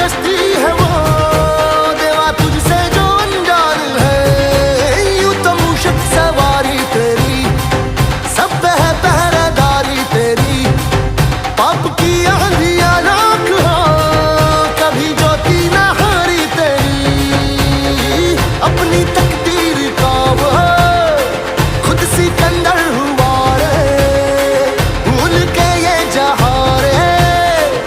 कश्ती है वो देवा तुझसे जो अनजान है। यूं तो मूषक सवारी तेरी सब पे है पहरेदारी तेरी। पाप की आंधियां लाख हो कभी ज्योति ना हारी तेरी। अपनी